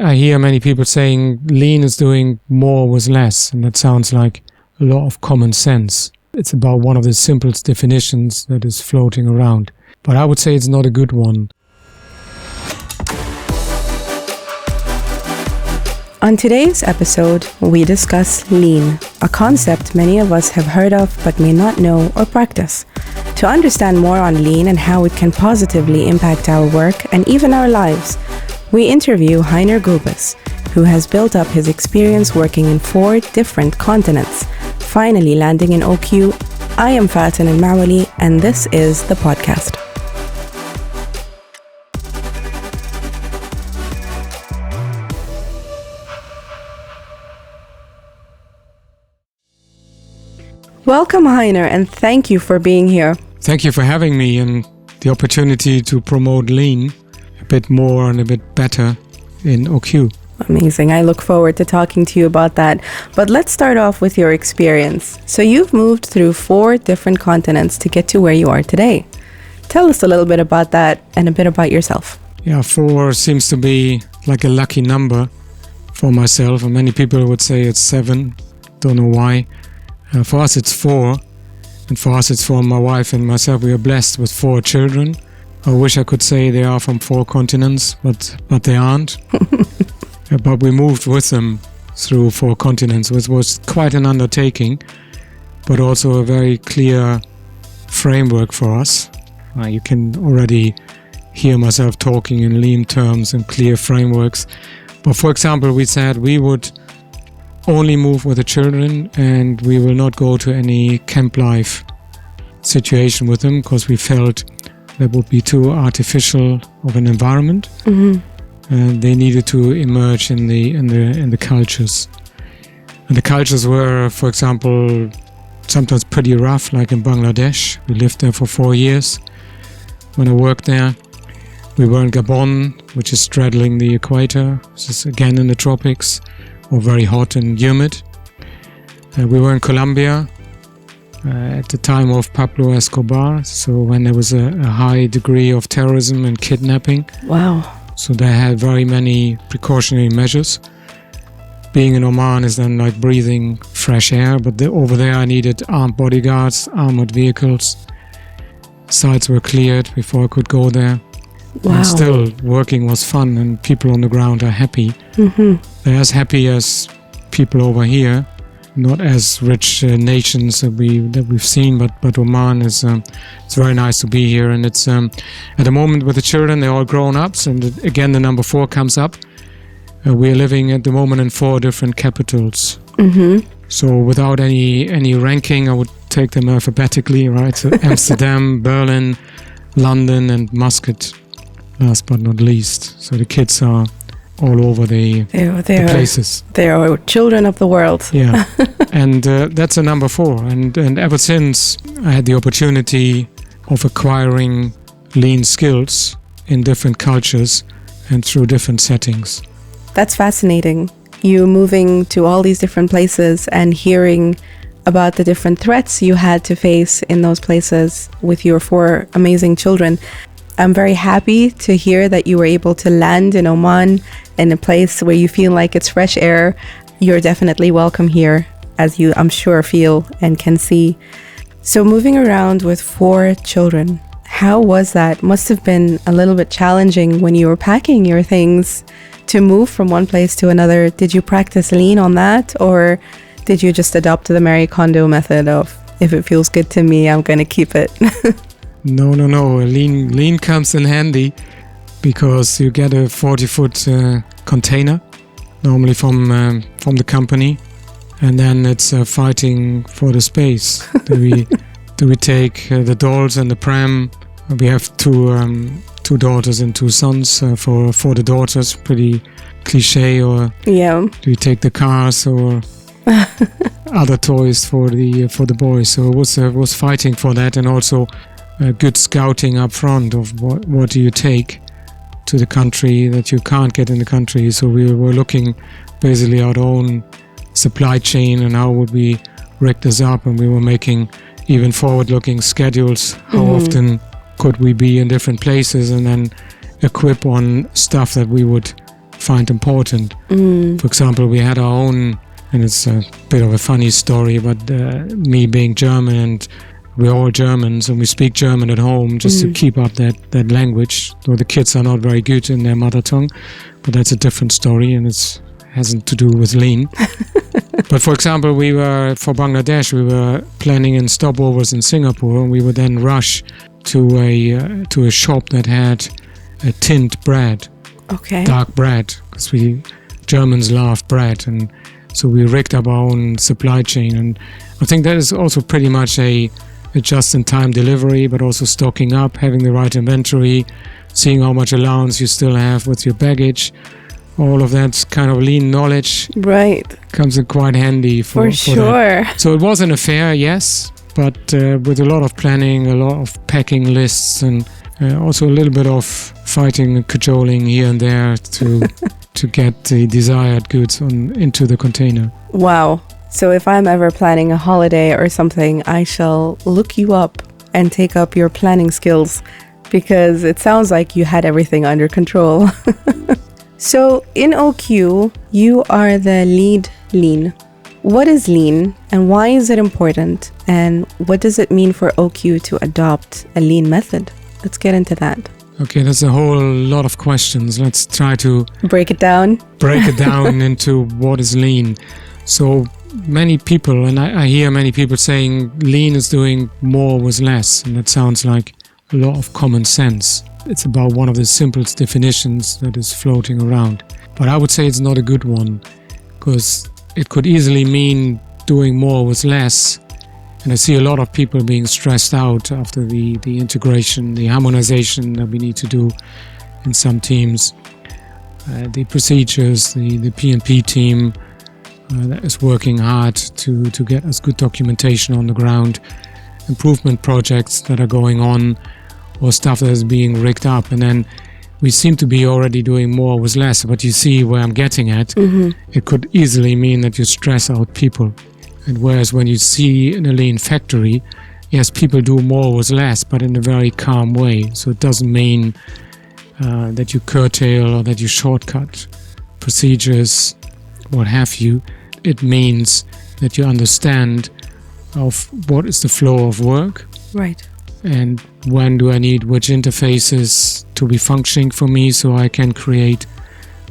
I hear many people saying lean is doing more with less, and that sounds like a lot of common sense. It's about one of the simplest definitions that is floating around. But I would say it's not a good one. On today's episode, we discuss lean, a concept many of us have heard of but may not know or practice. To understand more on lean and how it can positively impact our work and even our lives, we interview Heiner Gulbis, who has built up his experience working in 4 different continents, finally landing in OQ. I am Fatin Al-Mawali, and this is the podcast. Welcome, Heiner, and thank you for being here. Thank you for having me and the opportunity to promote lean a bit more and a bit better in OQ. Amazing. I look forward to talking to you about that. But let's start off with your experience. So you've moved through 4 different continents to get to where you are today. Tell us a little bit about that and a bit about yourself. Yeah, 4 seems to be like a lucky number for myself. And many people would say it's 7. Don't know why. For us, it's 4. And for us, it's for my wife and myself. We are blessed with 4 children. I wish I could say they are from 4 continents, but they aren't. But we moved with them through 4 continents, which was quite an undertaking, but also a very clear framework for us. You can already hear myself talking in lean terms and clear frameworks. But for example, we said we would only move with the children and we will not go to any camp life situation with them because we felt that would be too artificial of an environment. Mm-hmm. And they needed to emerge in the cultures. And the cultures were, for example, sometimes pretty rough, like in Bangladesh. We lived there for 4 years when I worked there. We were in Gabon, which is straddling the equator. This is again in the tropics, or very hot and humid. We were in Colombia at the time of Pablo Escobar, so when there was a high degree of terrorism and kidnapping. Wow. So they had very many precautionary measures. Being in Oman is then like breathing fresh air, but over there I needed armed bodyguards, armored vehicles. Sites were cleared before I could go there. Wow. And still, working was fun and people on the ground are happy. Mm-hmm. They're as happy as people over here, not as rich nations that we've seen, but Oman is it's very nice to be here. And it's at the moment with the children, they're all grown-ups, and again the number 4 comes up. We're living at the moment in 4 different capitals. Mm-hmm. So without any ranking, I would take them alphabetically, right? So Amsterdam, Berlin, London, and Muscat, last but not least. So the kids are all over the places. They are children of the world. Yeah, and that's a number 4. And ever since I had the opportunity of acquiring lean skills in different cultures and through different settings. That's fascinating. You moving to all these different places and hearing about the different threats you had to face in those places with your 4 amazing children. I'm very happy to hear that you were able to land in Oman in a place where you feel like it's fresh air. You're definitely welcome here, as you, I'm sure, feel and can see. So moving around with 4 children, how was that? Must have been a little bit challenging when you were packing your things to move from one place to another. Did you practice lean on that, or did you just adopt the Marie Kondo method of, if it feels good to me, I'm going to keep it? No. Lean comes in handy because you get a 40-foot container, normally from the company, and then it's fighting for the space. Do we take the dolls and the pram? We have 2 daughters and 2 sons. For the daughters, pretty cliche. Or yeah. Do you take the cars or other toys for the boys? So it was fighting for that, and also good scouting up front of what do you take to the country that you can't get in the country. So we were looking basically our own supply chain and how would we rig this up, and we were making even forward-looking schedules. How often could we be in different places, and then equip on stuff that we would find important. For example, we had our own, and it's a bit of a funny story, but me being German, and we're all Germans, and we speak German at home just to keep up that language. Though the kids are not very good in their mother tongue, but that's a different story, and it hasn't to do with lean. But for example, for Bangladesh, we were planning in stopovers in Singapore, and we would then rush to a shop that had a tinned bread, dark bread, because we Germans love bread, and so we rigged up our own supply chain. And I think that is also pretty much a just-in-time delivery, but also stocking up, having the right inventory, seeing how much allowance you still have with your baggage. All of that kind of lean knowledge comes in quite handy for sure. That. So it was an affair, yes, but with a lot of planning, a lot of packing lists, and also a little bit of fighting and cajoling here and there to get the desired goods into the container. Wow. So if I'm ever planning a holiday or something, I shall look you up and take up your planning skills, because it sounds like you had everything under control. So in OQ, you are the lead lean. What is lean and why is it important? And what does it mean for OQ to adopt a lean method? Let's get into that. Okay, that's a whole lot of questions. Let's try to break it down into what is lean. So many people, and I hear many people saying lean is doing more with less, and that sounds like a lot of common sense. It's about one of the simplest definitions that is floating around. But I would say it's not a good one, because it could easily mean doing more with less. And I see a lot of people being stressed out after the integration, the harmonization that we need to do in some teams. The procedures, the P&P team that is working hard to get us good documentation on the ground, improvement projects that are going on, or stuff that is being rigged up. And then we seem to be already doing more with less. But you see where I'm getting at. It could easily mean that you stress out people. And whereas when you see in a lean factory, yes, people do more with less, but in a very calm way. So it doesn't mean that you curtail or that you shortcut procedures, what have you. It means that you understand of what is the flow of work. Right. And when do I need which interfaces to be functioning for me so I can create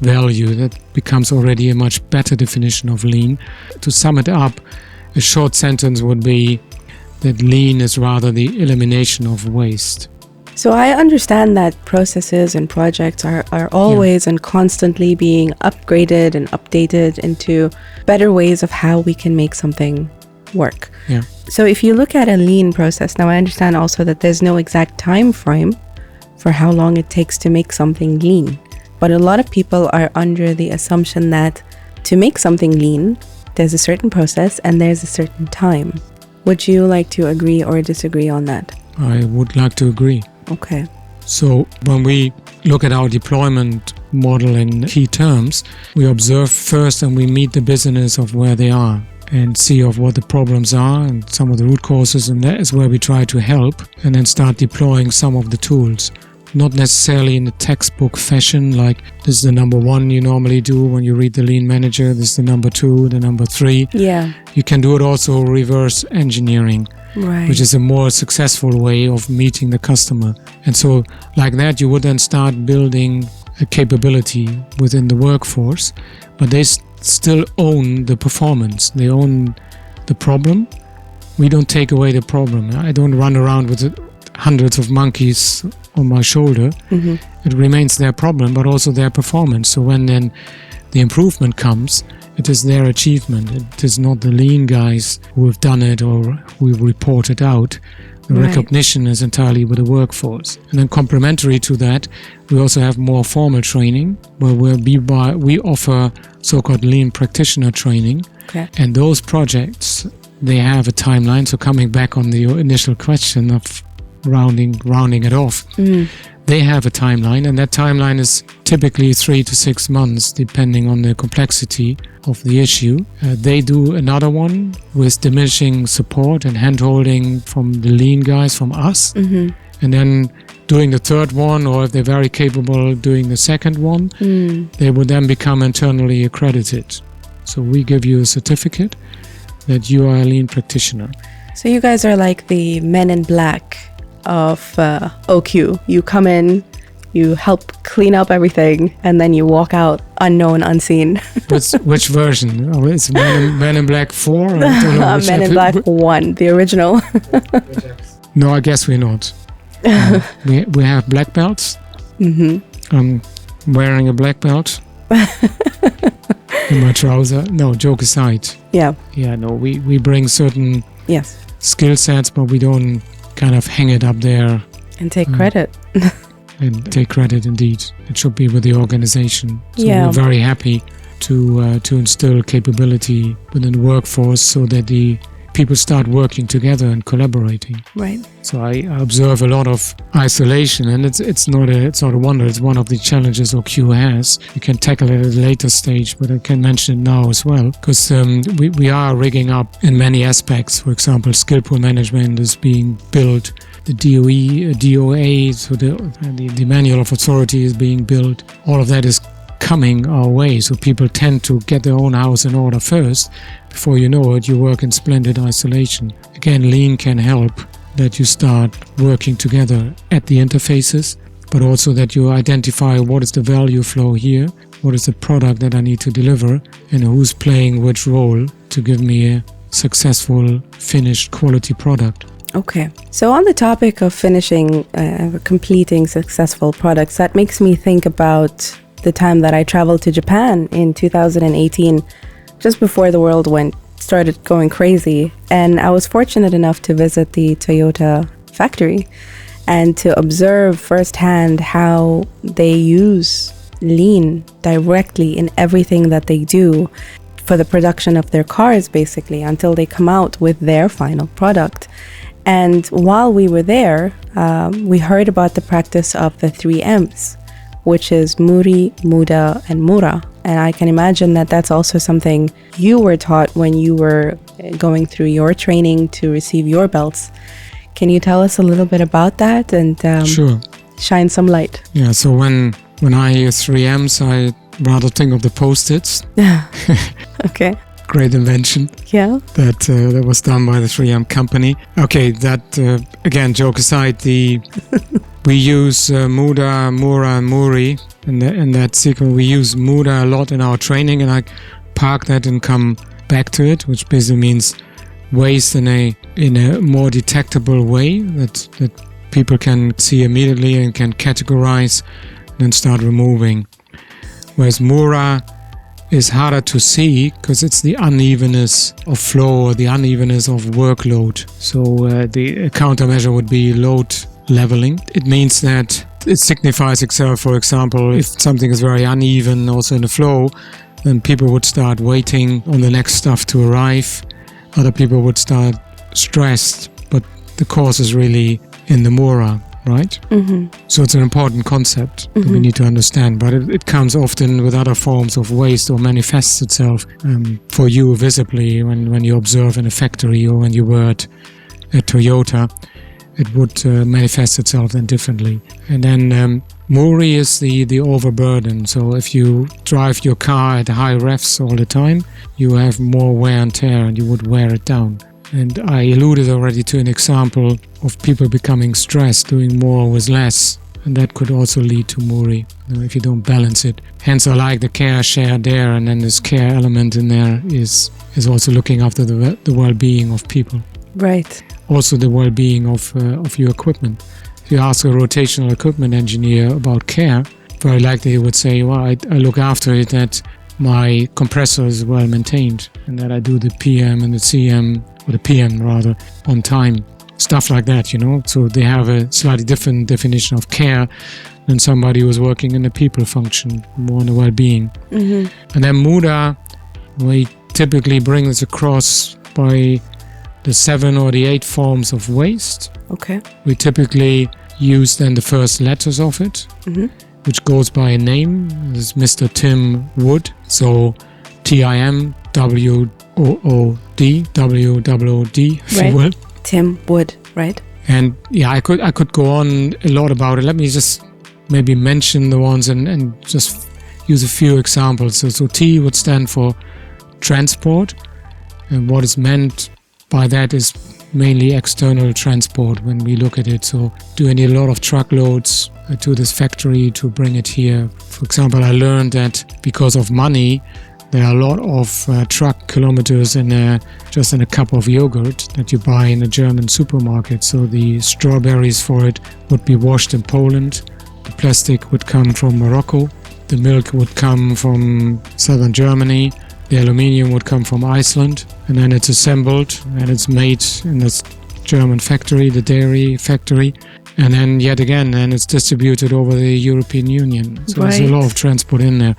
value. That becomes already a much better definition of lean. To sum it up, a short sentence would be that lean is rather the elimination of waste. So I understand that processes and projects are always and constantly being upgraded and updated into better ways of how we can make something work. Yeah. So if you look at a lean process, now I understand also that there's no exact time frame for how long it takes to make something lean. But a lot of people are under the assumption that to make something lean, there's a certain process and there's a certain time. Would you like to agree or disagree on that? I would like to agree. Okay. So when we look at our deployment model in key terms, we observe first and we meet the business of where they are and see of what the problems are and some of the root causes, and that is where we try to help and then start deploying some of the tools. Not necessarily in the textbook fashion, like this is the number one you normally do when you read the Lean Manager, this is the number two, the number three. Yeah. You can do it also reverse engineering, right, which is a more successful way of meeting the customer. And so like that, you would then start building a capability within the workforce, but they still own the performance. They own the problem. We don't take away the problem. I don't run around with hundreds of monkeys on my shoulder. Mm-hmm. It remains their problem, but also their performance. So when then the improvement comes, it is their achievement. It is not the lean guys who have done it or who report it out. The right. recognition is entirely with the workforce. And then complementary to that, we also have more formal training where we offer so-called lean practitioner training. Okay. And those projects, they have a timeline. So coming back on the initial question of rounding it off, they have a timeline, and that timeline is typically 3 to 6 months depending on the complexity of the issue. They do another one with diminishing support and hand-holding from the lean guys, from us, and then doing the third one, or if they're very capable doing the second one, they would then become internally accredited. So we give you a certificate that you are a lean practitioner. So you guys are like the men in black of OQ. You come in, you help clean up everything, and then you walk out unknown, unseen. Which version? Oh, it's Men in Black 4? I don't know Men in Black 1, the original. No, I guess we're not. We have black belts. I'm wearing a black belt in my trouser. No, joke aside. Yeah. Yeah, no, we bring certain skill sets, but we don't kind of hang it up there. And take credit. And take credit, indeed. It should be with the organization. So we're very happy to instill capability within the workforce so that the people start working together and collaborating. Right. So I observe a lot of isolation, and it's not a wonder. It's one of the challenges OQ has. You can tackle it at a later stage, but I can mention it now as well, because we are rigging up in many aspects. For example, skill pool management is being built. The DOA, so the manual of authority is being built. All of that is coming our way, so people tend to get their own house in order first. Before you know it, you work in splendid isolation. Again, lean can help that you start working together at the interfaces, but also that you identify what is the value flow here, what is the product that I need to deliver, and who's playing which role to give me a successful, finished, quality product. Okay. So on the topic of finishing, completing successful products, that makes me think about the time that I traveled to Japan in 2018, just before the world started going crazy. And I was fortunate enough to visit the Toyota factory and to observe firsthand how they use lean directly in everything that they do for the production of their cars, basically, until they come out with their final product. And while we were there, we heard about the practice of the 3 M's, which is Muri, Muda, and Mura. And I can imagine that that's also something you were taught when you were going through your training to receive your belts. Can you tell us a little bit about that and Sure. Shine some light? Yeah, so when I hear 3 M's, I rather think of the Post-its. Okay. Great invention. Yeah. That was done by the 3M company. Okay, that again, joke aside, we use Muda, Mura, and Muri in that sequence. We use Muda a lot in our training, and I park that and come back to it, which basically means waste in a more detectable way that people can see immediately and can categorize and then start removing. Whereas Mura is harder to see because it's the unevenness of flow or the unevenness of workload. So the countermeasure would be load leveling. It means that it signifies itself, for example, if something is very uneven also in the flow, then people would start waiting on the next stuff to arrive. Other people would start stressed, but the cause is really in the Mura, right? Mm-hmm. So it's an important concept that we need to understand, but it comes often with other forms of waste or manifests itself for you visibly when you observe in a factory or when you were at Toyota. It would manifest itself then differently. And then Muri is the overburden. So if you drive your car at high revs all the time, you have more wear and tear and you would wear it down. And I alluded already to an example of people becoming stressed, doing more with less. And that could also lead to Muri, if you don't balance it. Hence I like the care share there, and then this care element in there is also looking after the well-being of people. Right. Also the well-being of your equipment. If you ask a rotational equipment engineer about care, very likely he would say, well, I look after it that my compressor is well maintained and that I do the PM and the CM, or the PM rather, on time. Stuff like that, So they have a slightly different definition of care than somebody who's working in the people function, more in the well-being. Mm-hmm. And then Muda, we typically bring this across by the 7 or the 8 forms of waste. Okay. We typically use then the first letters of it, which goes by a name. This is Mr. Tim Wood. So TIM, WOOD, WOOD, if you will. Tim Wood, right? And yeah, I could go on a lot about it. Let me just maybe mention the ones and just use a few examples. So T would stand for transport, and what is meant by that is mainly external transport when we look at it. So do I need a lot of truckloads to this factory to bring it here? For example, I learned that because of money, there are a lot of truck kilometers just in a cup of yogurt that you buy in a German supermarket. So the strawberries for it would be washed in Poland. The plastic would come from Morocco. The milk would come from southern Germany. The aluminium would come from Iceland. And then it's assembled and it's made in this German factory, the dairy factory. And then yet again, and it's distributed over the European Union. So There's a lot of transport in there.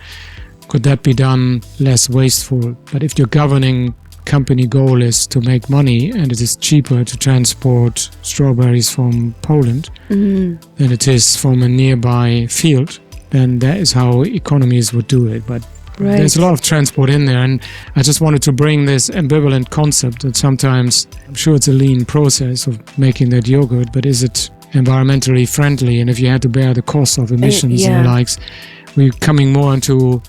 Could that be done less wasteful? But if your governing company goal is to make money and it is cheaper to transport strawberries from Poland than it is from a nearby field, then that is how economies would do it. But there's a lot of transport in there, and I just wanted to bring this ambivalent concept that sometimes, I'm sure it's a lean process of making that yogurt, but is it environmentally friendly? And if you had to bear the cost of emissions and the likes, we're coming more into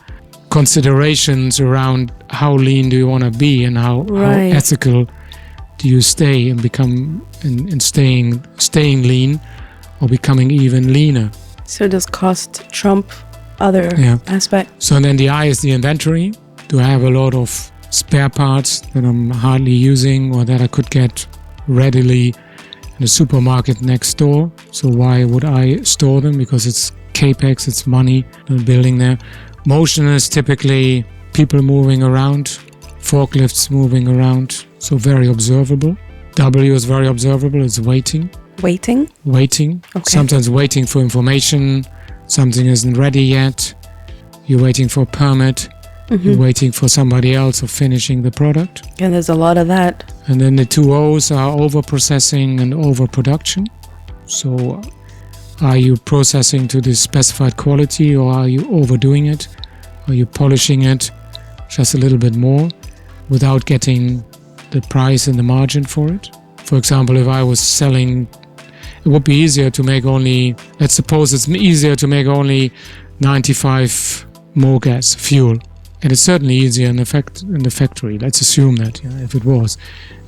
considerations around how lean do you want to be and how ethical do you stay and become and staying lean or becoming even leaner. So does cost trump other aspects? So then the I is the inventory. Do I have a lot of spare parts that I'm hardly using or that I could get readily in a supermarket next door? So why would I store them? Because it's capex, it's money building there. Motion is typically people moving around, forklifts moving around, so very observable. W is very observable, it's waiting. Waiting? Waiting. Okay. Sometimes waiting for information, something isn't ready yet, you're waiting for a permit, you're waiting for somebody else or finishing the product. And there's a lot of that. And then the two O's are over-processing and over-production. So are you processing to the specified quality or are you overdoing it? Are you polishing it just a little bit more without getting the price and the margin for it? For example, if I was selling, it would be easier to make only, let's suppose it's easier to make only 95 more gas, fuel. And it's certainly easier in the factory. Let's assume that, if it was.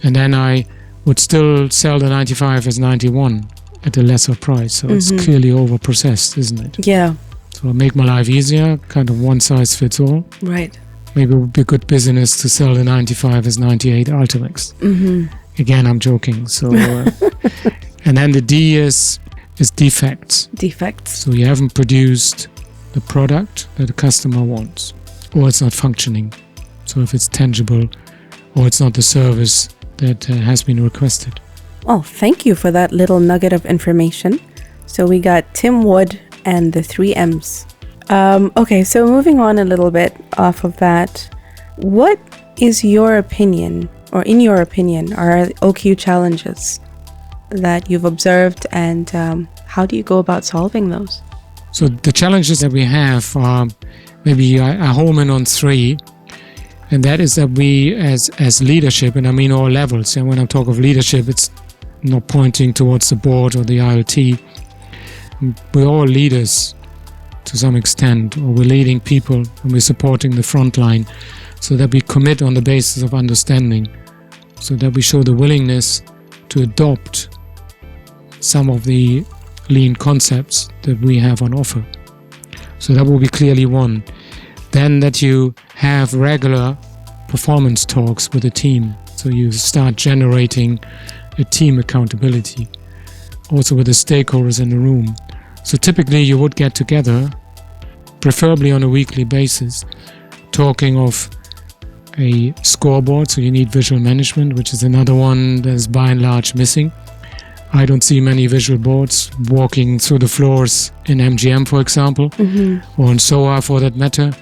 And then I would still sell the 95 as 91. At a lesser price, so it's clearly over-processed, isn't it? Yeah. So I make my life easier, kind of one size fits all. Right. Maybe it would be good business to sell the 95 as 98 Ultimax. Again, I'm joking. So, and then the D is defects. Defects. So you haven't produced the product that the customer wants, or it's not functioning. So if it's tangible, or it's not the service that has been requested. Oh, thank you for that little nugget of information. So we got Tim Wood and the 3 M's. Okay, so moving on a little bit off of that, what is your opinion, or in your opinion, are OQ challenges that you've observed, and how do you go about solving those? So the challenges that we have are, maybe I home in on 3, and that is that we as leadership, and I mean all levels, and when I talk of leadership, it's not pointing towards the board or the ILT. We're all leaders to some extent, or we're leading people and we're supporting the front line, so that we commit on the basis of understanding, so that we show the willingness to adopt some of the lean concepts that we have on offer. So that will be clearly one. Then that you have regular performance talks with the team, so you start generating a team accountability, also with the stakeholders in the room. So typically you would get together, preferably on a weekly basis, talking of a scoreboard. So you need visual management, which is another one that is by and large missing. I don't see many visual boards walking through the floors in MGM, for example, or in SOA for that matter.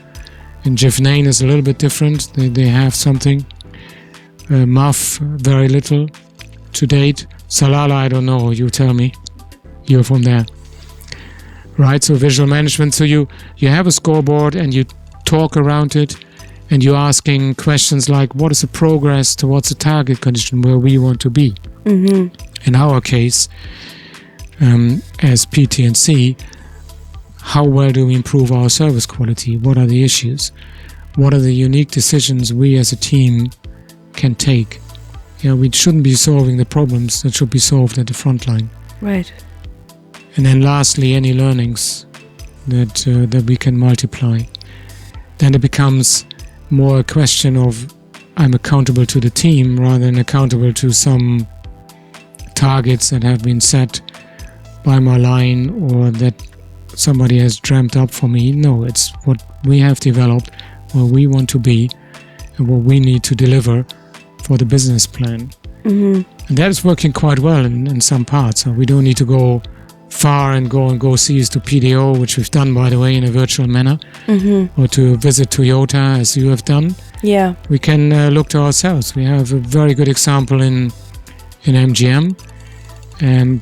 In Gifnane is a little bit different. They have something. MAF, very little to date. Salala, I don't know. You tell me. You're from there. Right, so visual management. So you have a scoreboard and you talk around it, and you're asking questions like, what is the progress towards the target condition where we want to be? in our case, as PT&C, how well do we improve our service quality? What are the issues? What are the unique decisions we as a team can take? We shouldn't be solving the problems that should be solved at the front line. Right. And then lastly, any learnings that we can multiply. Then it becomes more a question of I'm accountable to the team rather than accountable to some targets that have been set by my line or that somebody has dreamt up for me. No, it's what we have developed, where we want to be, and what we need to deliver for the business plan. And that is working quite well in some parts. So we don't need to go far and go see us to PDO, which we've done, by the way, in a virtual manner, or to visit Toyota, as you have done. Yeah. We can look to ourselves. We have a very good example in MGM, and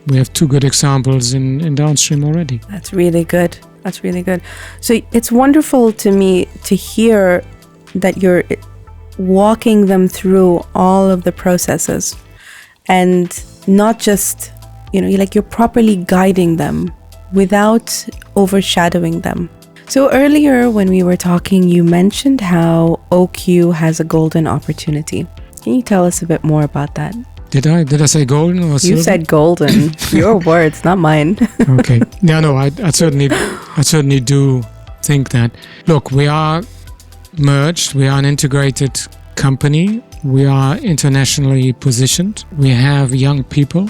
we have 2 good examples in downstream already. That's really good. That's really good. So it's wonderful to me to hear that you're walking them through all of the processes and not just, you're properly guiding them without overshadowing them. So earlier when we were talking, you mentioned how OQ has a golden opportunity. Can you tell us a bit more about that? Did I say golden or silver? You said golden. Your words, not mine. Okay. No, I certainly do think that. Look, we are merged. We are an integrated company. We are internationally positioned. We have young people.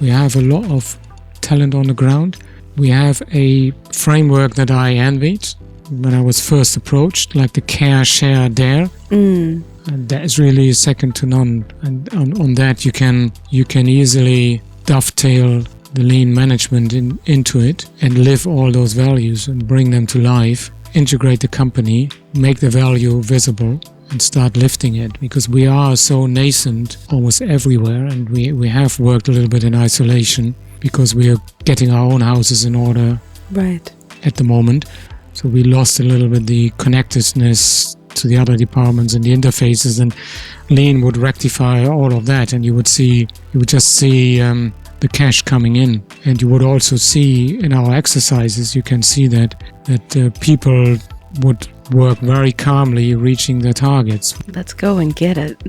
We have a lot of talent on the ground. We have a framework that I envied when I was first approached, like the care, share, dare. And that is really second to none. And on that, you can easily dovetail the lean management into it and live all those values and bring them to life. Integrate the company, make the value visible, and start lifting it, because we are so nascent almost everywhere, and we have worked a little bit in isolation because we are getting our own houses in order at the moment. So we lost a little bit the connectedness to the other departments and the interfaces, and lean would rectify all of that, and you would just see the cash coming in. And you would also see in our exercises, you can see that people would work very calmly reaching their targets. Let's go and get it.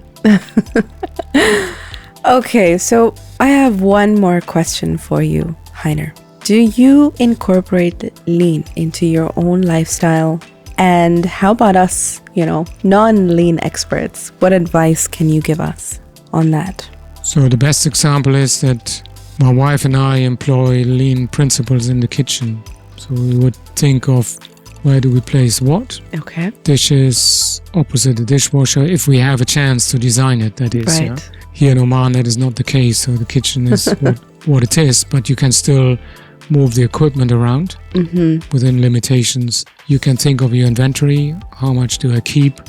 Okay, so I have one more question for you, Heiner. Do you incorporate lean into your own lifestyle? And how about us, non-lean experts? What advice can you give us on that? So the best example is that my wife and I employ lean principles in the kitchen. So we would think of where do we place what? Okay. Dishes opposite the dishwasher, if we have a chance to design it, that is. Right. Yeah? Here in Oman, that is not the case. So the kitchen is what it is, but you can still move the equipment around within limitations. You can think of your inventory. How much do I keep?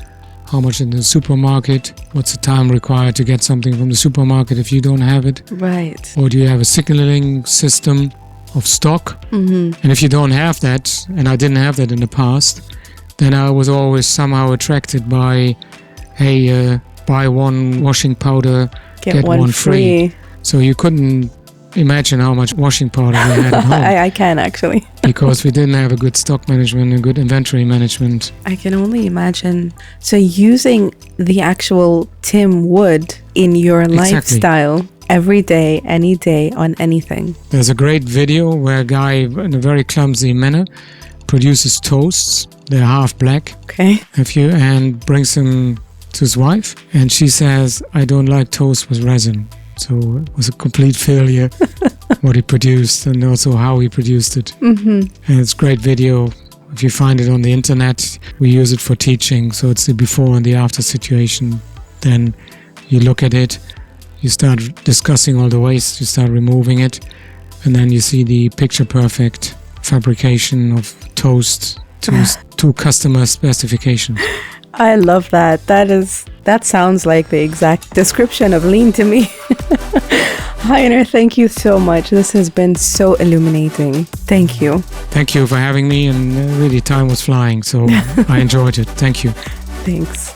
How much in the supermarket? What's the time required to get something from the supermarket if you don't have it? Right. Or do you have a signaling system of stock? And if you don't have that, and I didn't have that in the past, then I was always somehow attracted by, hey, buy one washing powder, get one free. So you couldn't imagine how much washing powder we had at home. I can actually. Because we didn't have a good stock management and good inventory management. I can only imagine. So using the actual Tim Wood in your lifestyle every day, any day, on anything. There's a great video where a guy in a very clumsy manner produces toasts. They're half black. Okay. And brings them to his wife. And she says, I don't like toast with resin. So it was a complete failure what he produced and also how he produced it. And it's a great video. If you find it on the internet, we use it for teaching. So it's the before and the after situation. Then you look at it, you start discussing all the waste, you start removing it, and then you see the picture perfect fabrication of toast to customer specifications. I love that. That sounds like the exact description of lean to me. Heiner, thank you so much. This has been so illuminating. Thank you. Thank you for having me, and really time was flying, so I enjoyed it. Thank you. Thanks.